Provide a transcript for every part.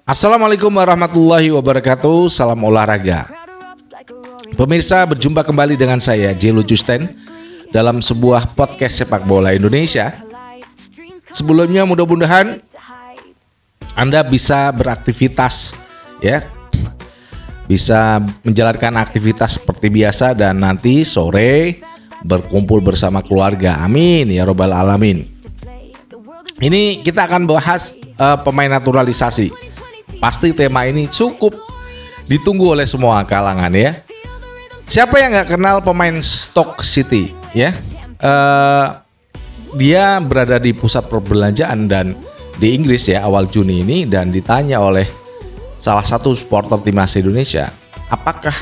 Assalamualaikum warahmatullahi wabarakatuh. Salam olahraga. Pemirsa, berjumpa kembali dengan saya Jelo Justen dalam sebuah podcast sepak bola Indonesia. Sebelumnya mudah-mudahan Anda bisa beraktivitas ya. Bisa menjalankan aktivitas seperti biasa dan nanti sore berkumpul bersama keluarga. Amin ya robbal alamin. Ini kita akan bahas pemain naturalisasi. Pasti tema ini cukup ditunggu oleh semua kalangan ya. Siapa yang nggak kenal pemain Stoke City ya? Dia berada di pusat perbelanjaan dan di Inggris ya awal Juni ini, dan ditanya oleh salah satu supporter timnas Indonesia, apakah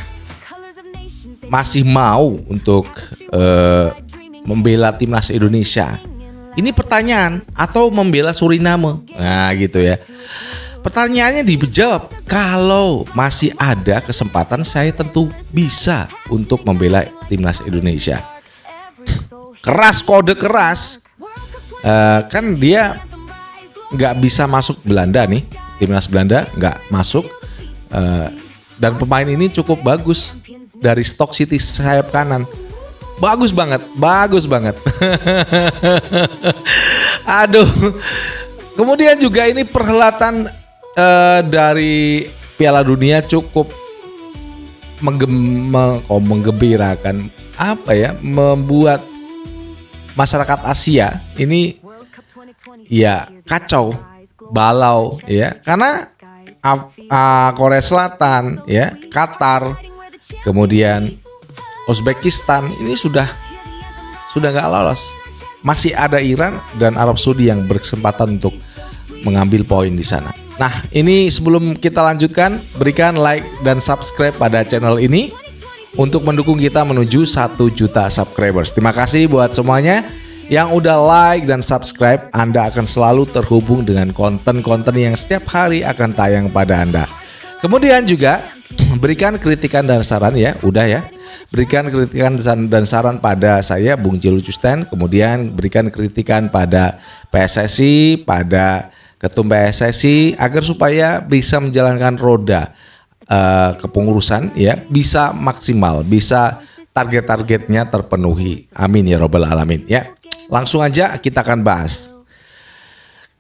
masih mau untuk membela timnas Indonesia? Ini pertanyaan, atau membela Suriname? Nah gitu ya. Pertanyaannya dijawab, kalau masih ada kesempatan saya tentu bisa untuk membela timnas Indonesia. Keras, kode keras. Kan dia nggak bisa masuk Belanda nih, timnas Belanda nggak masuk. Dan pemain ini cukup bagus dari Stoke City, sayap kanan. Bagus banget. Aduh. Kemudian juga ini perhelatan dari Piala Dunia cukup menggembirakan, membuat masyarakat Asia ini ya kacau balau ya, karena Korea Selatan ya, Qatar, kemudian Uzbekistan ini sudah nggak lolos. Masih ada Iran dan Arab Saudi yang berkesempatan untuk mengambil poin di sana. Nah, ini sebelum kita lanjutkan, berikan like dan subscribe pada channel ini untuk mendukung kita menuju 1 juta subscribers. Terima kasih buat semuanya yang udah like dan subscribe. Anda akan selalu terhubung dengan konten-konten yang setiap hari akan tayang pada Anda. Kemudian juga berikan kritikan dan saran ya, berikan kritikan dan saran pada saya Bung Jelo Justen. Kemudian berikan kritikan pada PSSI, pada Ketum PSSI, agar supaya bisa menjalankan roda kepengurusan ya, bisa maksimal, bisa target-targetnya terpenuhi. Amin ya robbal alamin ya. Langsung aja kita akan bahas.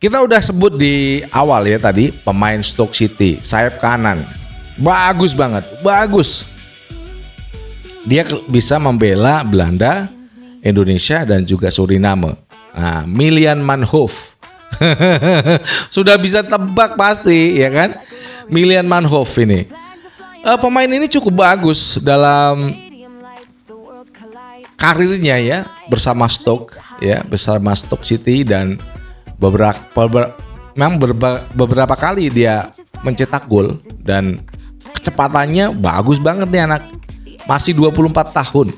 Kita udah sebut di awal ya tadi, pemain Stoke City, sayap kanan. Bagus banget, bagus. Dia bisa membela Belanda, Indonesia dan juga Suriname. Nah, Milan Manhoef. Sudah bisa tebak pasti ya kan, Milan Manhoef ini. Pemain ini cukup bagus dalam karirnya ya bersama Stoke City, dan beberapa kali dia mencetak gol dan kecepatannya bagus banget nih anak. Masih 24 tahun.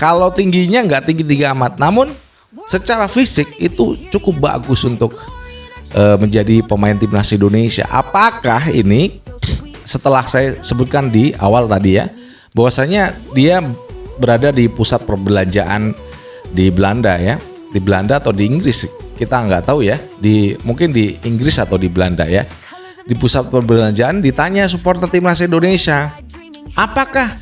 Kalau tingginya nggak tinggi amat, namun secara fisik itu cukup bagus untuk menjadi pemain timnas Indonesia. Apakah ini, setelah saya sebutkan di awal tadi ya, bahwasanya dia berada di pusat perbelanjaan di Belanda ya, di Belanda atau di Inggris, kita nggak tahu ya, mungkin di Inggris atau di Belanda ya, di pusat perbelanjaan. Ditanya supporter timnas Indonesia, apakah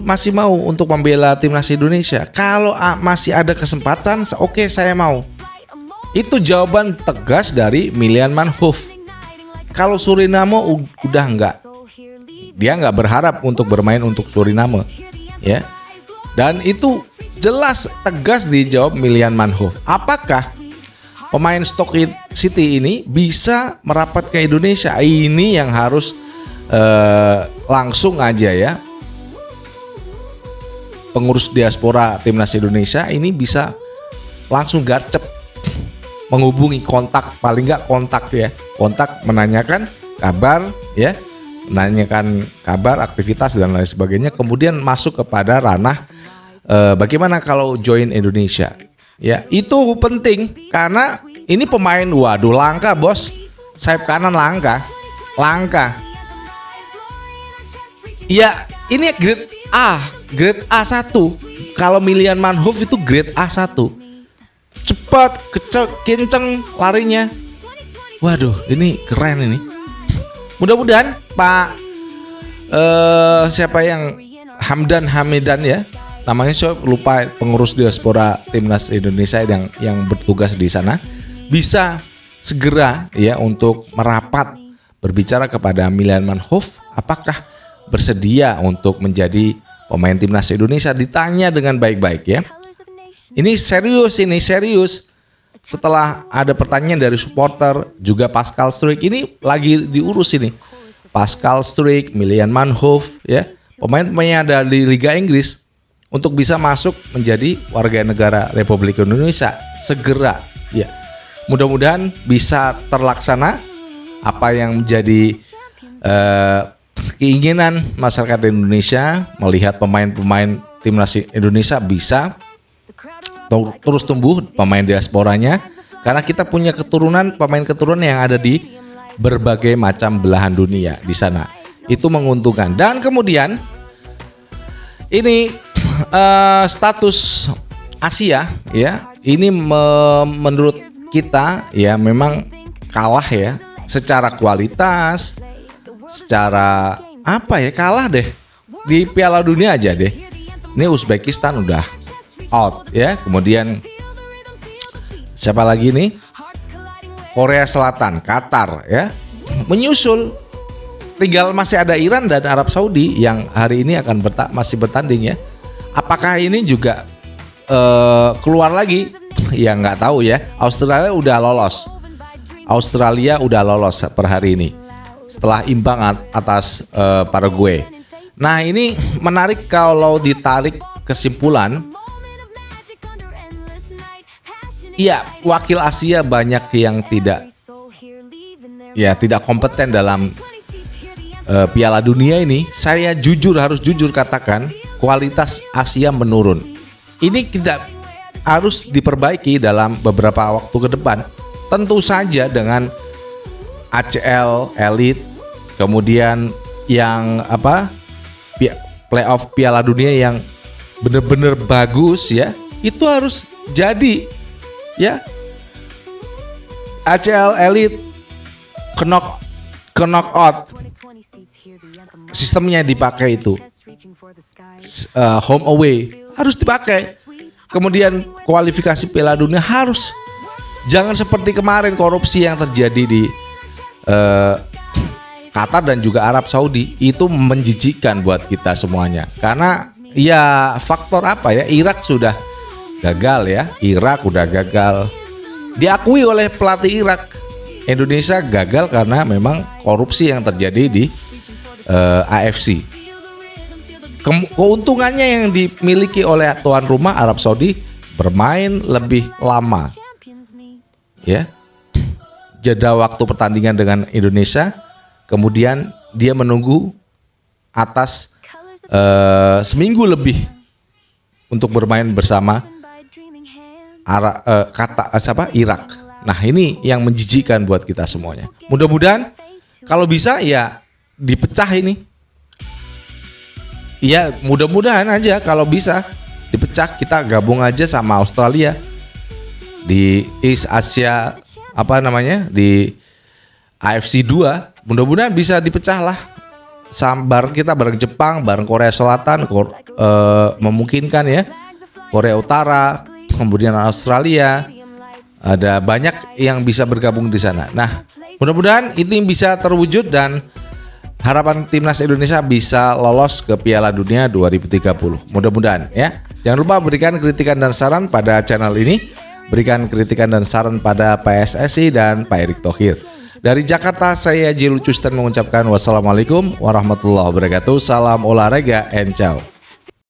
masih mau untuk membela timnas Indonesia? Kalau masih ada kesempatan, oke, saya mau. Itu jawaban tegas dari Milan Manhoef. Kalau Suriname udah enggak. Dia nggak berharap untuk bermain untuk Suriname ya. Dan itu jelas tegas dijawab Milan Manhoef. Apakah pemain Stoke City ini bisa merapat ke Indonesia? Ini yang harus langsung aja ya, pengurus diaspora timnas Indonesia ini bisa langsung garcep menghubungi, kontak menanyakan kabar ya, menanyakan kabar, aktivitas dan lain sebagainya. Kemudian masuk kepada ranah bagaimana kalau join Indonesia ya. Itu penting karena ini pemain langka bos, sayap kanan langka. Ya, ini grade A1. Kalau Milan Manhoef itu grade A1. Cepat, kenceng larinya. Waduh, ini keren ini. Mudah-mudahan Pak siapa yang Hamidan ya, namanya saya lupa, pengurus diaspora Timnas Indonesia yang bertugas di sana, bisa segera ya untuk merapat berbicara kepada Milan Manhoef apakah bersedia untuk menjadi pemain Timnas Indonesia. Ditanya dengan baik-baik ya. Ini serius. Setelah ada pertanyaan dari supporter, juga Pascal Struijk ini lagi diurus ini. Pascal Struijk, Milan Manhoef ya, pemain-pemainnya ada di Liga Inggris untuk bisa masuk menjadi warga negara Republik Indonesia segera ya. Mudah-mudahan bisa terlaksana apa yang menjadi keinginan masyarakat Indonesia, melihat pemain-pemain Timnas Indonesia bisa terus tumbuh pemain diasporanya, karena kita punya pemain keturunan yang ada di berbagai macam belahan dunia di sana. Itu menguntungkan. Dan kemudian ini status Asia ya, ini menurut kita ya memang kalah ya secara kualitas, secara apa ya, kalah deh di Piala Dunia aja deh. Ini Uzbekistan udah out ya. Kemudian siapa lagi nih? Korea Selatan, Qatar ya menyusul. Tinggal masih ada Iran dan Arab Saudi yang hari ini akan masih bertanding ya. Apakah ini juga keluar lagi? Ya nggak tahu ya. Australia udah lolos per hari ini setelah imbang atas Paraguay. Nah ini menarik kalau ditarik kesimpulan. Iya, wakil Asia banyak yang tidak kompeten dalam Piala Dunia ini. Saya harus jujur katakan, kualitas Asia menurun. Ini tidak harus diperbaiki dalam beberapa waktu ke depan. Tentu saja dengan ACL Elite, kemudian yang playoff Piala Dunia yang benar-benar bagus ya, itu harus jadi ya. ACL Elite knockout sistemnya dipakai itu, home away harus dipakai. Kemudian kualifikasi Piala Dunia harus, jangan seperti kemarin korupsi yang terjadi di Qatar dan juga Arab Saudi. Itu menjijikkan buat kita semuanya, karena ya faktor apa ya, Irak sudah gagal ya, diakui oleh pelatih Irak. Indonesia gagal karena memang korupsi yang terjadi di AFC. Keuntungannya yang dimiliki oleh tuan rumah Arab Saudi, bermain lebih lama ya, jeda waktu pertandingan dengan Indonesia, kemudian dia menunggu atas seminggu lebih untuk bermain bersama Irak. Nah ini yang menjijikkan buat kita semuanya. Mudah-mudahan kalau bisa ya dipecah ini. Ya mudah-mudahan aja kalau bisa dipecah, kita gabung aja sama Australia di East Asia di AFC 2. Mudah-mudahan bisa dipecah lah. Kita bareng Jepang, bareng Korea Selatan, memungkinkan ya. Korea Utara, kemudian Australia. Ada banyak yang bisa bergabung di sana. Nah, mudah-mudahan itu bisa terwujud dan harapan Timnas Indonesia bisa lolos ke Piala Dunia 2030. Mudah-mudahan ya. Jangan lupa berikan kritikan dan saran pada channel ini. Berikan kritikan dan saran pada PSSI dan Pak Erick Thohir. Dari Jakarta, saya Jilu Custen mengucapkan wassalamualaikum warahmatullahi wabarakatuh. Salam olahraga and ciao.